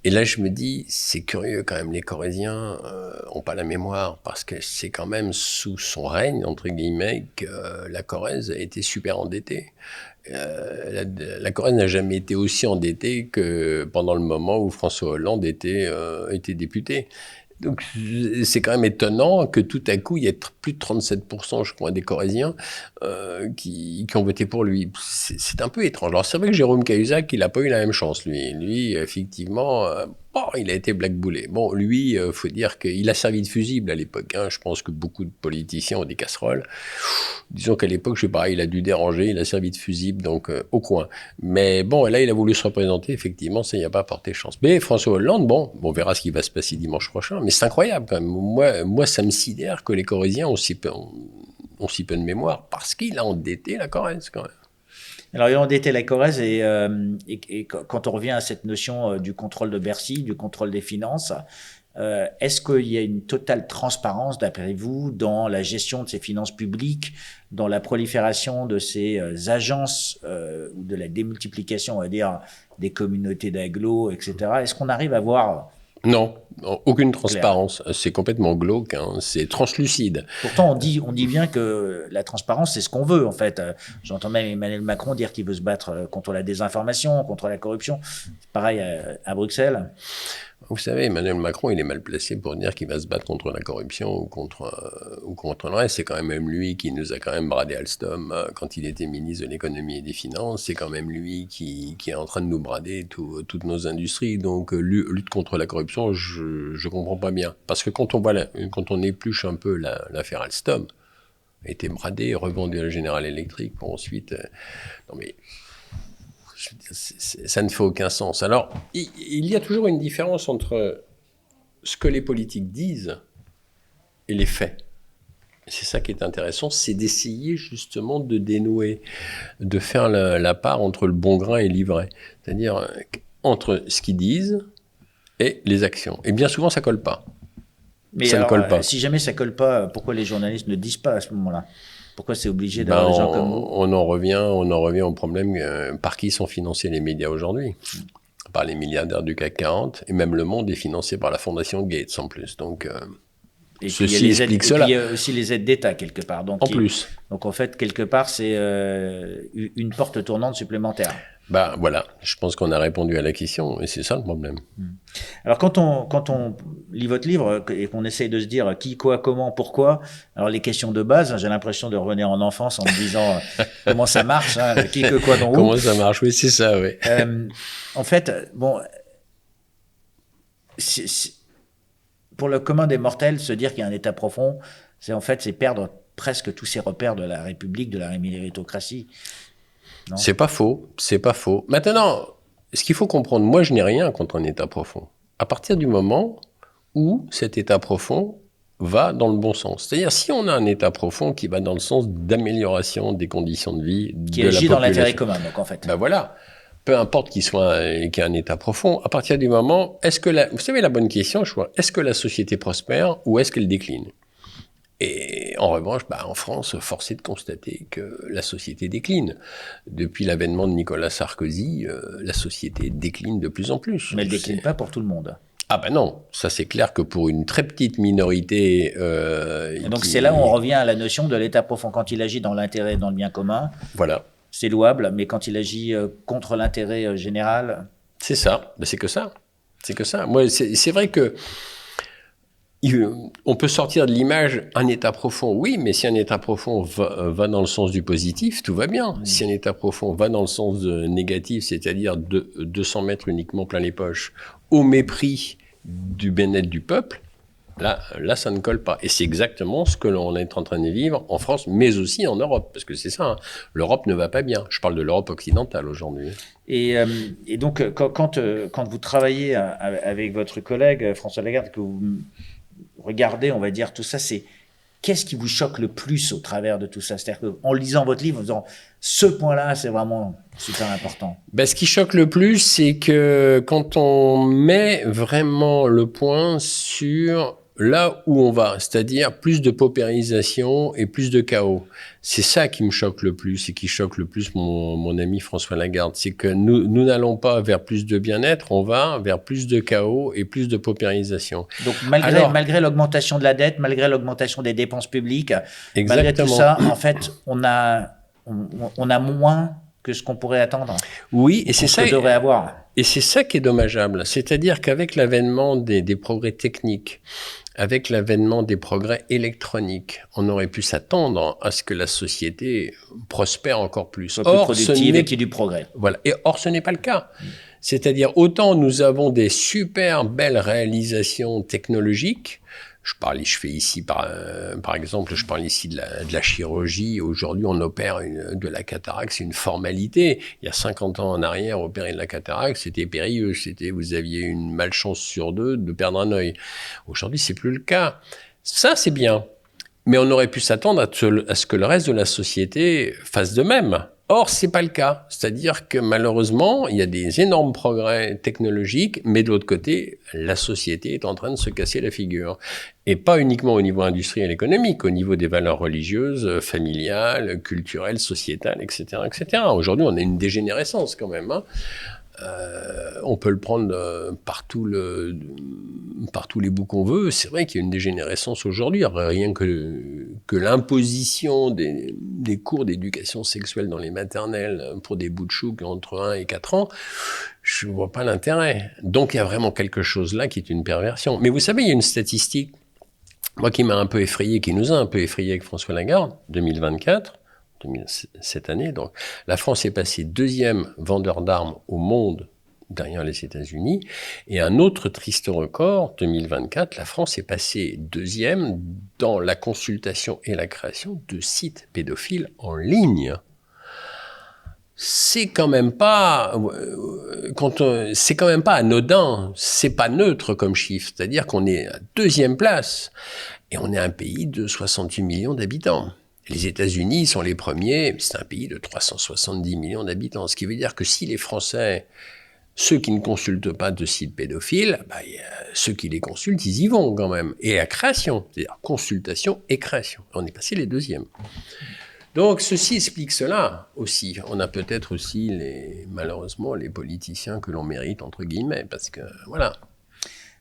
Et là, je me dis, c'est curieux quand même, les Corréziens ont pas la mémoire, parce que c'est quand même sous son règne, entre guillemets, que la Corrèze a été super endettée. La Corrèze n'a jamais été aussi endettée que pendant le moment où François Hollande était député. Donc, c'est quand même étonnant que tout à coup, il y ait plus de 37%, je crois, des Corréziens qui ont voté pour lui. C'est un peu étrange. Alors, c'est vrai que Jérôme Cahuzac, il n'a pas eu la même chance, lui. Lui, effectivement, il a été blackboulé. Bon, lui, faut dire qu'il a servi de fusible à l'époque. Hein. Je pense que beaucoup de politiciens ont des casseroles. Disons qu'à l'époque, je sais pas, il a dû déranger, il a servi de fusible, donc au coin. Mais bon, là, il a voulu se représenter, effectivement, ça n'y a pas porté chance. Mais François Hollande, bon, on verra ce qui va se passer dimanche prochain, mais c'est incroyable quand même. Moi, ça me sidère que les Corréziens ont si peu de mémoire, parce qu'il a endetté la Corrèze, quand même. Alors, il a endetté la Corrèze et quand on revient à cette notion du contrôle de Bercy, du contrôle des finances, est-ce qu'il y a une totale transparence, d'après vous, dans la gestion de ces finances publiques, dans la prolifération de ces agences ou de la démultiplication, on va dire, des communautés d'agglos, etc. Est-ce qu'on arrive à voir... Non, aucune transparence. C'est complètement glauque, hein. C'est translucide. Pourtant, on dit bien que la transparence, c'est ce qu'on veut, en fait. J'entends même Emmanuel Macron dire qu'il veut se battre contre la désinformation, contre la corruption. C'est pareil à Bruxelles. Vous savez, Emmanuel Macron, il est mal placé pour dire qu'il va se battre contre la corruption ou contre le reste. C'est quand même lui qui nous a quand même bradé Alstom quand il était ministre de l'économie et des finances. C'est quand même lui qui est en train de nous brader toutes nos industries. Donc, lutte contre la corruption, je comprends pas bien. Parce que quand on épluche un peu l'affaire Alstom, a été bradé, revendu à la General Electric pour ensuite... non mais... ça ne fait aucun sens. Alors, il y a toujours une différence entre ce que les politiques disent et les faits. C'est ça qui est intéressant, c'est d'essayer justement de dénouer, de faire la part entre le bon grain et l'ivraie. C'est-à-dire entre ce qu'ils disent et les actions. Et bien souvent, ça colle pas. Mais ça alors, ne colle pas. Si jamais ça colle pas, pourquoi les journalistes ne disent pas à ce moment-là ? Pourquoi c'est obligé d'avoir des gens comme vous ? On en revient au problème par qui sont financés les médias aujourd'hui. Par les milliardaires du CAC 40, et même Le Monde est financé par la Fondation Gates en plus. Donc, ceci explique cela. Il y a aussi les aides d'État quelque part. Donc, donc en fait, quelque part, c'est une porte tournante supplémentaire. Ben voilà, je pense qu'on a répondu à la question et c'est ça le problème. Alors quand on lit votre livre et qu'on essaye de se dire qui, quoi, comment, pourquoi, alors les questions de base, j'ai l'impression de revenir en enfance en me disant comment ça marche, hein, qui, que, quoi, dont, où. Comment ça marche, oui, c'est ça, oui. En fait, bon, pour le commun des mortels, se dire qu'il y a un État profond, c'est perdre presque tous ces repères de la République, de la méritocratie. C'est pas faux. Maintenant, ce qu'il faut comprendre, moi je n'ai rien contre un État profond. À partir du moment où cet État profond va dans le bon sens. C'est-à-dire, si on a un État profond qui va dans le sens d'amélioration des conditions de vie de la population. Qui agit dans l'intérêt commun, donc en fait. Ben voilà. Peu importe qu'il y ait un État profond, à partir du moment, vous savez la bonne question, je crois, est-ce que la société prospère ou est-ce qu'elle décline ? Et en revanche, en France, force est de constater que la société décline. Depuis l'avènement de Nicolas Sarkozy, la société décline de plus en plus. Mais elle ne décline pas pour tout le monde. Ah ben non, ça c'est clair que pour une très petite minorité... Et donc c'est là où on revient à la notion de l'État profond. Quand il agit dans l'intérêt, dans le bien commun, voilà. c'est louable, mais quand il agit contre l'intérêt général... C'est ça, c'est que ça. C'est que ça. Moi, c'est vrai que on peut sortir de l'image un état profond, oui, mais si un état profond va dans le sens du positif, tout va bien. Si un état profond va dans le sens négatif, c'est-à-dire de 200 mètres uniquement plein les poches, au mépris du bien-être du peuple, là, ça ne colle pas. Et c'est exactement ce que l'on est en train de vivre en France, mais aussi en Europe, parce que c'est ça, hein. L'Europe ne va pas bien. Je parle de l'Europe occidentale aujourd'hui. Et donc, quand vous travaillez avec votre collègue François Lagarde, que vous regardez, on va dire, tout ça, qu'est-ce qui vous choque le plus au travers de tout ça? C'est-à-dire qu'en lisant votre livre, en disant, ce point-là, c'est vraiment super important. Ce qui choque le plus, c'est que quand on met vraiment le point sur là où on va, c'est-à-dire plus de paupérisation et plus de chaos. C'est ça qui me choque le plus et qui choque le plus mon ami François Lagarde. C'est que nous n'allons pas vers plus de bien-être, on va vers plus de chaos et plus de paupérisation. Donc malgré l'augmentation de la dette, malgré l'augmentation des dépenses publiques, malgré tout ça, en fait, on a moins que ce qu'on pourrait attendre. Oui, et c'est ça. Devrait avoir. Et c'est ça qui est dommageable. C'est-à-dire qu'avec l'avènement des progrès techniques, avec l'avènement des progrès électroniques, on aurait pu s'attendre à ce que la société prospère encore plus. Soit plus productive et qu'il y ait du progrès. Voilà. Et or, ce n'est pas le cas. C'est-à-dire, autant nous avons des super belles réalisations technologiques. Je fais ici, par exemple, je parle ici de la chirurgie. Aujourd'hui, on opère de la cataracte, c'est une formalité. Il y a 50 ans en arrière, opérer de la cataracte, c'était périlleux. Vous aviez une malchance sur 2 de perdre un œil. Aujourd'hui, c'est plus le cas. Ça, c'est bien. Mais on aurait pu s'attendre à ce que le reste de la société fasse de même. Or, c'est pas le cas. C'est-à-dire que malheureusement, il y a des énormes progrès technologiques, mais de l'autre côté, la société est en train de se casser la figure. Et pas uniquement au niveau industriel et économique, au niveau des valeurs religieuses, familiales, culturelles, sociétales, etc., etc. Aujourd'hui, on a une dégénérescence quand même, hein. On peut le prendre par tous les bouts qu'on veut. C'est vrai qu'il y a une dégénérescence aujourd'hui. Rien que l'imposition des cours d'éducation sexuelle dans les maternelles pour des bouts de chou qui ont entre 1 et 4 ans, je ne vois pas l'intérêt. Donc il y a vraiment quelque chose là qui est une perversion. Mais vous savez, il y a une statistique, moi qui m'a un peu effrayé, qui nous a un peu effrayé avec François Lagarde, 2024, cette année. Donc, la France est passée 2e vendeur d'armes au monde derrière les États-Unis. Et un autre triste record, 2024, la France est passée 2e dans la consultation et la création de sites pédophiles en ligne. C'est quand même pas anodin, c'est pas neutre comme chiffre. C'est-à-dire qu'on est à 2e place et on est un pays de 68 millions d'habitants. Les États-Unis sont les premiers, c'est un pays de 370 millions d'habitants. Ce qui veut dire que si les Français, ceux qui ne consultent pas de sites pédophiles, ceux qui les consultent, ils y vont quand même. Et à création, c'est-à-dire consultation et création. On est passé les 2e. Donc ceci explique cela aussi. On a peut-être aussi, malheureusement, les politiciens que l'on mérite, entre guillemets, parce que voilà.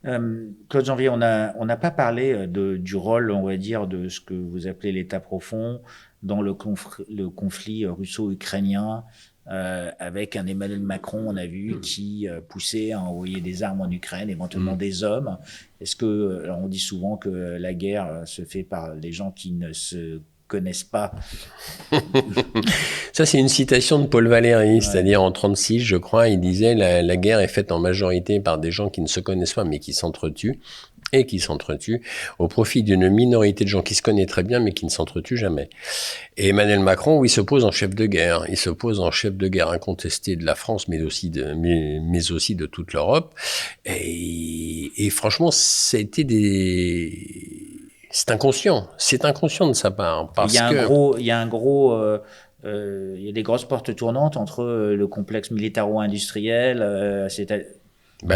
Claude Janvier, on n'a pas parlé du rôle, on va dire, de ce que vous appelez l'État profond dans le conflit russo-ukrainien, avec un Emmanuel Macron, on a vu, qui poussait à envoyer des armes en Ukraine, éventuellement des hommes. Est-ce que, alors on dit souvent que la guerre se fait par les gens qui ne se connaissent pas. Ça, c'est une citation de Paul Valéry, c'est-à-dire en 36, je crois, il disait la guerre est faite en majorité par des gens qui ne se connaissent pas, mais qui s'entretuent, et qui s'entretuent, au profit d'une minorité de gens qui se connaissent très bien, mais qui ne s'entretuent jamais. Et Emmanuel Macron, oui, il s'oppose en chef de guerre. Il s'oppose en chef de guerre incontesté de la France, mais aussi de toute l'Europe. Et franchement, c'est inconscient. C'est inconscient de sa part. Parce il y a des grosses portes tournantes entre le complexe militaro-industriel.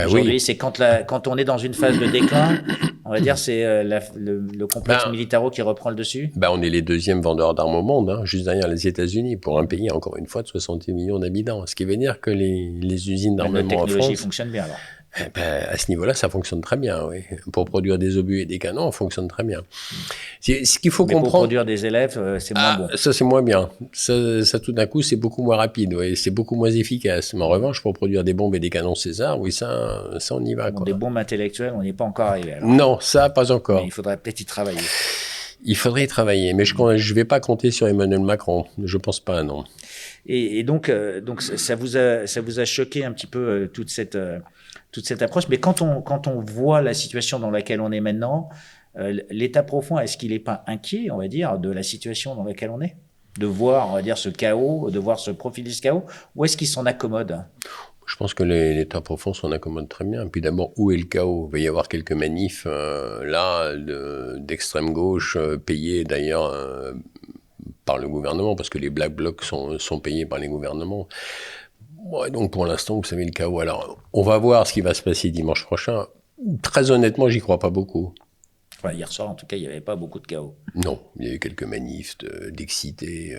Aujourd'hui, c'est quand on est dans une phase de déclin, on va dire, c'est le complexe militaro qui reprend le dessus. On est les 2e vendeurs d'armes au monde, hein, juste derrière les États-Unis, pour un pays, encore une fois, de 68 millions d'habitants. Ce qui veut dire que les usines d'armement en France... La technologie fonctionne bien, alors. Eh ben, à ce niveau-là, ça fonctionne très bien, oui. Pour produire des obus et des canons, ça fonctionne très bien. Ce qu'il faut Mais pour comprendre... produire des élèves, c'est moins bon. Ça, c'est moins bien. Ça, tout d'un coup, c'est beaucoup moins rapide, oui. C'est beaucoup moins efficace. Mais en revanche, pour produire des bombes et des canons César, oui, ça on y va, Bon, quoi. des bombes intellectuelles, on n'y est pas encore arrivé, alors. Non, ça, pas Mais encore. il faudrait peut-être y travailler. Il faudrait y travailler, mais je vais pas compter sur Emmanuel Macron. Je pense pas, non. Et donc ça vous a choqué un petit peu toute cette approche. Mais quand on voit la situation dans laquelle on est maintenant, l'État profond, est-ce qu'il n'est pas inquiet, on va dire, de la situation dans laquelle on est, de voir, on va dire, ce chaos, de voir se profiler ce chaos, ou est-ce qu'il s'en accommode? Je pense que l'État profond s'en accommode très bien. Puis d'abord, où est le chaos? Il va y avoir quelques manifs là d'extrême gauche, payés d'ailleurs par le gouvernement, parce que les Black Blocs sont payés par les gouvernements. Ouais, donc pour l'instant, vous savez, le chaos. Alors, on va voir ce qui va se passer dimanche prochain. Très honnêtement, j'y crois pas beaucoup. Enfin, hier soir, en tout cas, il n'y avait pas beaucoup de chaos. Non, il y a eu quelques manifs d'excités.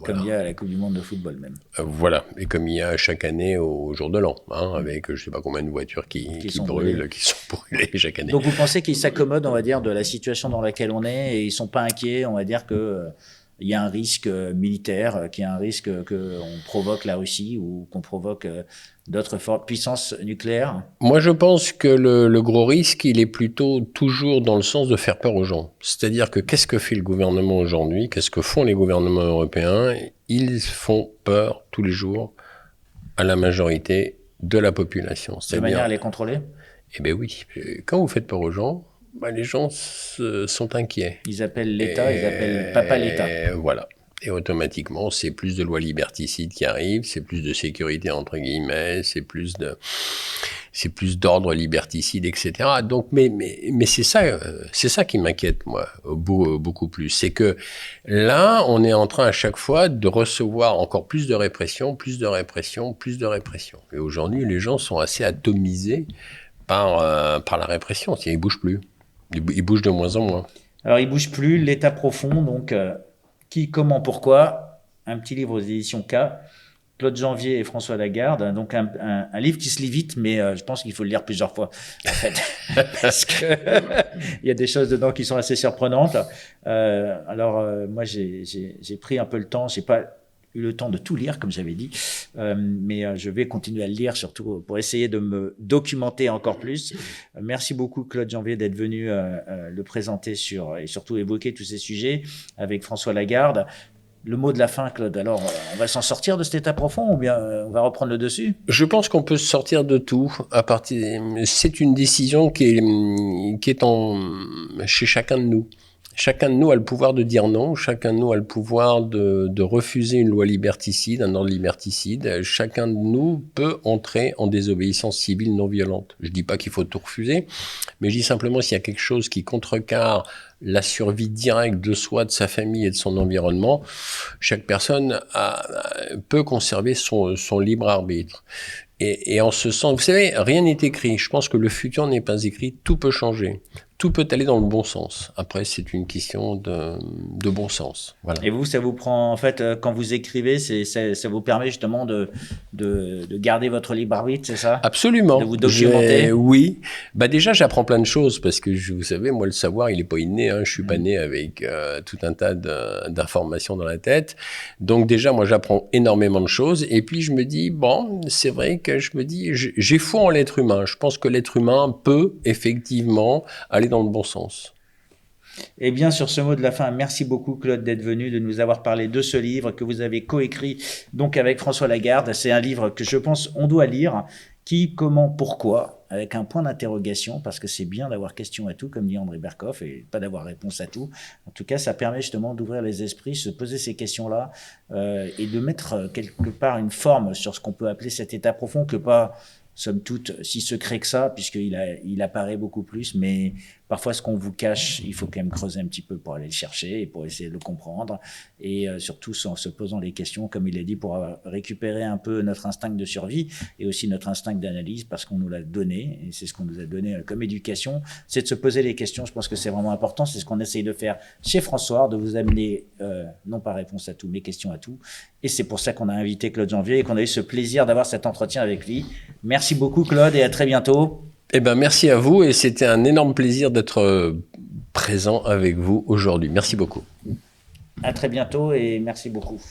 Comme voilà. il y a à la Coupe du Monde de football même. Voilà, et comme il y a chaque année au jour de l'an, avec je sais pas combien de voitures qui brûlent, qui sont brûlées chaque année. Donc vous pensez qu'ils s'accommodent, on va dire, de la situation dans laquelle on est, et ils sont pas inquiets, on va dire que il y a un risque militaire, qu'il y a un risque qu'on provoque la Russie ou qu'on provoque d'autres puissances nucléaires? Moi, je pense que le gros risque, il est plutôt toujours dans le sens de faire peur aux gens. C'est-à-dire que qu'est-ce que fait le gouvernement aujourd'hui? Qu'est-ce que font les gouvernements européens? Ils font peur tous les jours à la majorité de la population. De manière à les contrôler? Eh bien oui. Quand vous faites peur aux gens, les gens sont inquiets. Ils appellent l'État, ils appellent papa l'État. Voilà. Et automatiquement, c'est plus de lois liberticides qui arrivent, c'est plus de sécurité entre guillemets, c'est plus d'ordre liberticide, etc. Donc, mais c'est ça qui m'inquiète moi beaucoup plus. C'est que là, on est en train à chaque fois de recevoir encore plus de répression, plus de répression, plus de répression. Et aujourd'hui, les gens sont assez atomisés par la répression. Ils bougent plus. Ils bougent de moins en moins. Alors, ils bougent plus, l'État profond, donc qui, comment, pourquoi, un petit livre aux éditions K, Claude Janvier et François Lagarde, donc un livre qui se lit vite, mais je pense qu'il faut le lire plusieurs fois, en fait, parce que il y a des choses dedans qui sont assez surprenantes. Moi, j'ai pris un peu le temps, j'ai pas eu le temps de tout lire, comme j'avais dit, mais je vais continuer à le lire, surtout pour essayer de me documenter encore plus. Merci beaucoup, Claude Janvier, d'être venu le présenter et surtout évoquer tous ces sujets avec François Lagarde. Le mot de la fin, Claude. Alors, on va s'en sortir de cet état profond ou bien on va reprendre le dessus? Je pense qu'on peut se sortir de tout. C'est une décision qui est chez chacun de nous. Chacun de nous a le pouvoir de dire non, chacun de nous a le pouvoir de refuser une loi liberticide, un ordre liberticide. Chacun de nous peut entrer en désobéissance civile non violente. Je dis pas qu'il faut tout refuser, mais je dis simplement s'il y a quelque chose qui contrecarre la survie directe de soi, de sa famille et de son environnement, chaque personne peut conserver son libre arbitre. Et en ce sens, vous savez, rien n'est écrit. Je pense que le futur n'est pas écrit, tout peut changer. Tout peut aller dans le bon sens. Après, c'est une question de bon sens. Voilà. Et vous, ça vous prend, en fait, quand vous écrivez, ça vous permet justement de garder votre libre arbitre, c'est ça? Absolument. De vous documenter? Oui. Déjà, j'apprends plein de choses parce que, vous savez, moi, le savoir, il n'est pas inné. Je suis pas né avec tout un tas d'informations dans la tête. Donc, déjà, moi, j'apprends énormément de choses. Et puis, je me dis, c'est vrai que j'ai foi en l'être humain. Je pense que l'être humain peut, effectivement, aller dans le bon sens. Eh bien, sur ce mot de la fin, merci beaucoup Claude d'être venu, de nous avoir parlé de ce livre que vous avez coécrit donc avec François Lagarde. C'est un livre que je pense on doit lire. Qui, comment, pourquoi, avec un point d'interrogation, parce que c'est bien d'avoir question à tout, comme dit André Berkoff, et pas d'avoir réponse à tout. En tout cas, ça permet justement d'ouvrir les esprits, se poser ces questions-là, et de mettre quelque part une forme sur ce qu'on peut appeler cet état profond, que pas, somme toute, si secret que ça, puisqu'il apparaît beaucoup plus, mais parfois ce qu'on vous cache, il faut quand même creuser un petit peu pour aller le chercher et pour essayer de le comprendre, et surtout en se posant les questions, comme il a dit, pour récupérer un peu notre instinct de survie et aussi notre instinct d'analyse, parce qu'on nous l'a donné, et c'est ce qu'on nous a donné comme éducation, c'est de se poser les questions. Je pense que c'est vraiment important, c'est ce qu'on essaye de faire chez François, de vous amener, non pas réponse à tout, mais questions à tout, et c'est pour ça qu'on a invité Claude Janvier et qu'on a eu ce plaisir d'avoir cet entretien avec lui. Merci Merci beaucoup, Claude, et à très bientôt. Eh ben, merci à vous et c'était un énorme plaisir d'être présent avec vous aujourd'hui. Merci beaucoup. À très bientôt et merci beaucoup.